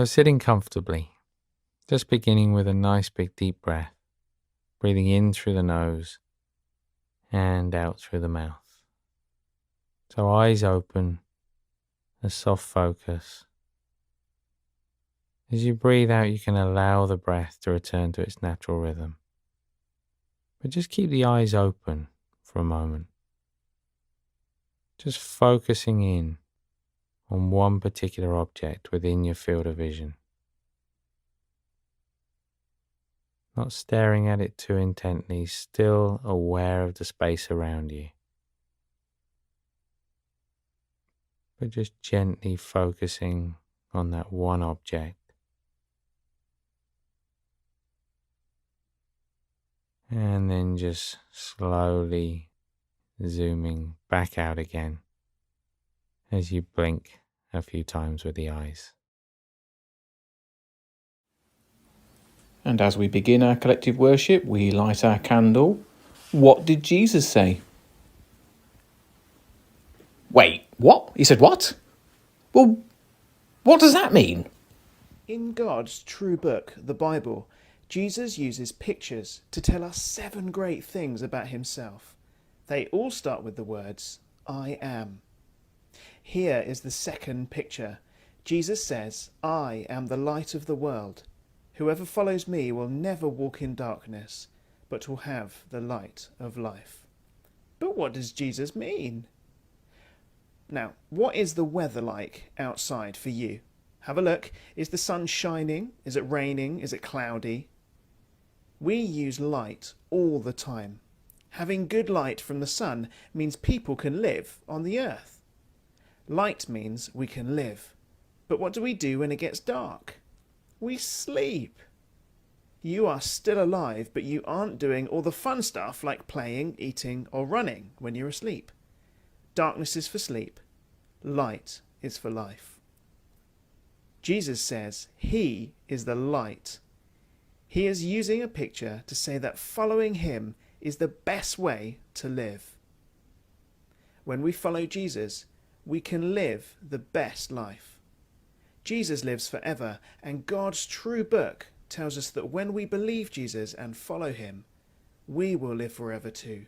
So sitting comfortably, just beginning with a nice big deep breath, breathing in through the nose and out through the mouth. So eyes open, a soft focus. As you breathe out, you can allow the breath to return to its natural rhythm. But just keep the eyes open for a moment. Just focusing in on one particular object within your field of vision. Not staring at it too intently, still aware of the space around you. But just gently focusing on that one object. And then just slowly zooming back out again as you blink a few times with the eyes. And as we begin our collective worship, we light our candle. What did Jesus say? Wait, what? He said what? Well, what does that mean? In God's true book, the Bible, Jesus uses pictures to tell us 7 great things about himself. They all start with the words, I am. Here is the second picture. Jesus says, I am the light of the world. Whoever follows me will never walk in darkness, but will have the light of life. But what does Jesus mean? Now, what is the weather like outside for you? Have a look. Is the sun shining? Is it raining? Is it cloudy? We use light all the time. Having good light from the sun means people can live on the earth. Light means we can live. But what do we do when it gets dark? We sleep. You are still alive, but you aren't doing all the fun stuff like playing, eating, or running when you're asleep. Darkness is for sleep. Light is for life. Jesus says he is the light. He is using a picture to say that following him is the best way to live. When we follow Jesus, we can live the best life. Jesus lives forever, and God's true book tells us that when we believe Jesus and follow him, we will live forever too.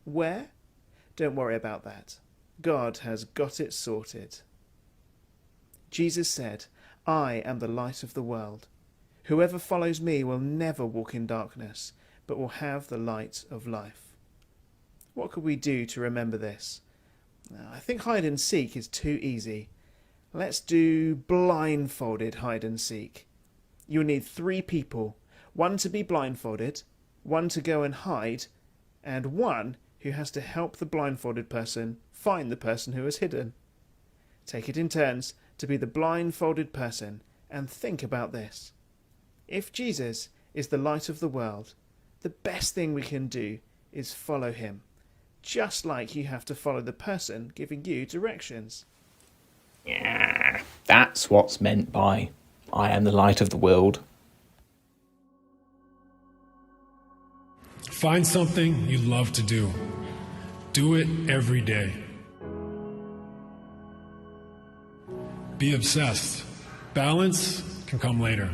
Where? Don't worry about that. God has got it sorted. Jesus said, I am the light of the world. Whoever follows me will never walk in darkness, but will have the light of life. What could we do to remember this? I think hide and seek is too easy. Let's do blindfolded hide and seek. You'll need 3 people, 1 to be blindfolded, 1 to go and hide, and 1 who has to help the blindfolded person find the person who is hidden. Take it in turns to be the blindfolded person and think about this. If Jesus is the light of the world, the best thing we can do is follow him, just like you have to follow the person giving you directions. Yeah, that's what's meant by I am the light of the world. Find something you love to do. Do it every day. Be obsessed. Balance can come later.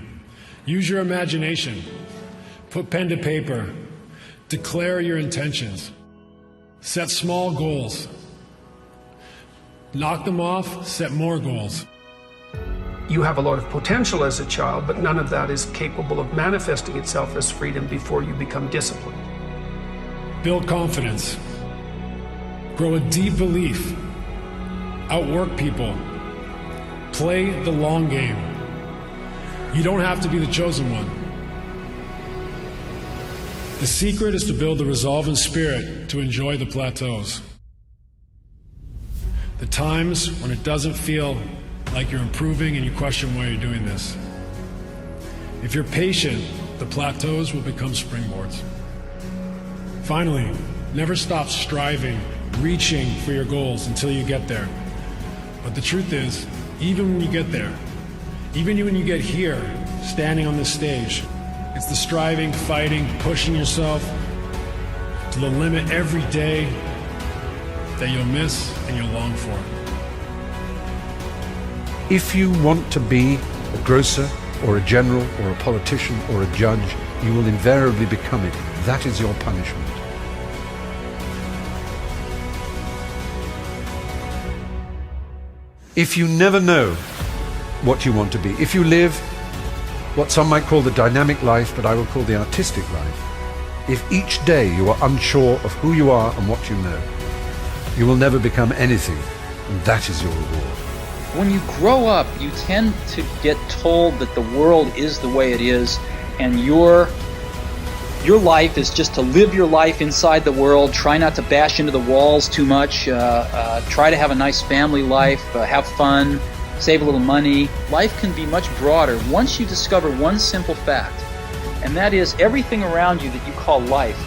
Use your imagination. Put pen to paper. Declare your intentions. Set small goals. Knock them off, set more goals. You have a lot of potential as a child, but none of that is capable of manifesting itself as freedom before you become disciplined. Build confidence. Grow a deep belief. Outwork people. Play the long game. You don't have to be the chosen one. The secret is to build the resolve and spirit to enjoy the plateaus. The times when it doesn't feel like you're improving and you question why you're doing this. If you're patient, the plateaus will become springboards. Finally, never stop striving, reaching for your goals until you get there. But the truth is, even when you get there, even when you get here, standing on this stage, it's the striving, fighting, pushing yourself to the limit every day that you'll miss and you'll long for. If you want to be a grocer or a general or a politician or a judge, you will invariably become it. That is your punishment. If you never know what you want to be, if you live what some might call the dynamic life, but I will call the artistic life, if each day you are unsure of who you are and what you know, you will never become anything, and that is your reward. When you grow up, you tend to get told that the world is the way it is, and your life is just to live your life inside the world, try not to bash into the walls too much, try to have a nice family life, have fun, save a little money. Life can be much broader once you discover one simple fact, and that is everything around you that you call life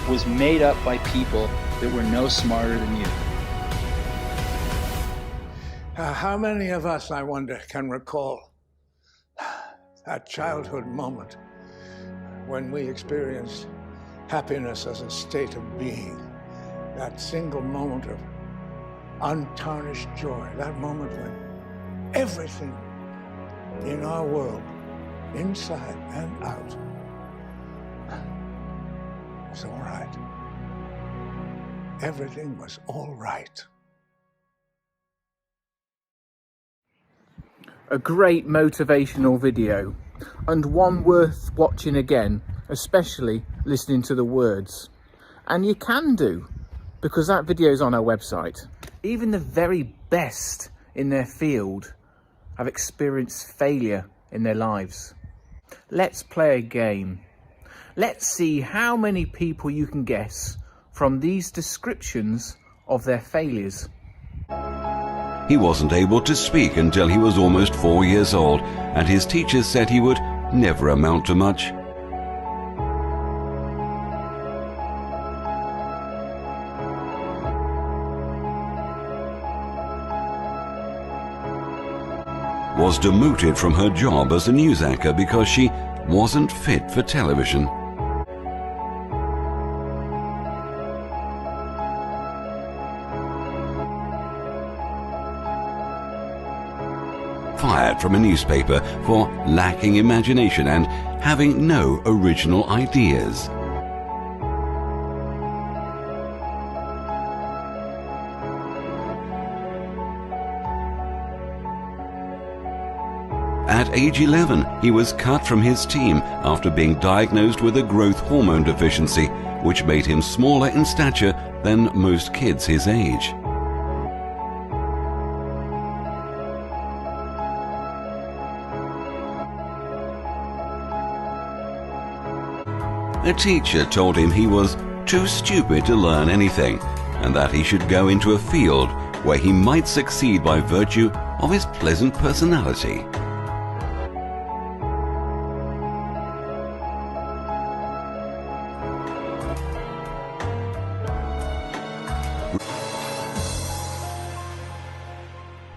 was made up by people that were no smarter than you. How many of us, I wonder, can recall that childhood moment when we experienced happiness as a state of being, that single moment of untarnished joy, that moment when everything in our world, inside and out, was all right. Everything was all right. A great motivational video, and one worth watching again, especially listening to the words. And you can do, because that video is on our website. Even the very best in their field have experienced failure in their lives. Let's play a game. Let's see how many people you can guess from these descriptions of their failures. He wasn't able to speak until he was almost 4 years old, and his teachers said he would never amount to much. Was demoted from her job as a news anchor because she wasn't fit for television. Fired from a newspaper for lacking imagination and having no original ideas. At age 11, he was cut from his team after being diagnosed with a growth hormone deficiency, which made him smaller in stature than most kids his age. A teacher told him he was too stupid to learn anything, and that he should go into a field where he might succeed by virtue of his pleasant personality.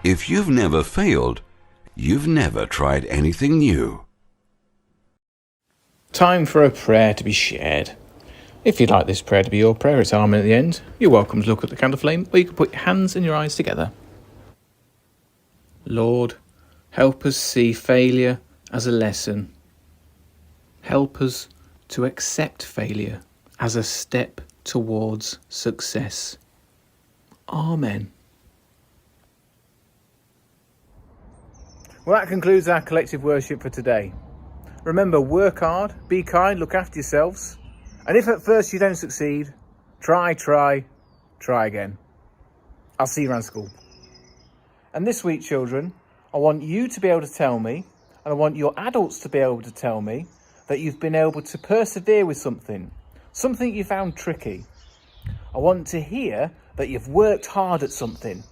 If you've never failed, you've never tried anything new. Time for a prayer to be shared. If you'd like this prayer to be your prayer at Amen at the end, you're welcome to look at the candle flame, or you can put your hands and your eyes together. Lord, help us see failure as a lesson. Help us to accept failure as a step towards success. Amen. Well, that concludes our collective worship for today. Remember, work hard, be kind, look after yourselves. And if at first you don't succeed, try again. I'll see you around school. And this week, children, I want you to be able to tell me, and I want your adults to be able to tell me, that you've been able to persevere with something you found tricky. I want to hear that you've worked hard at something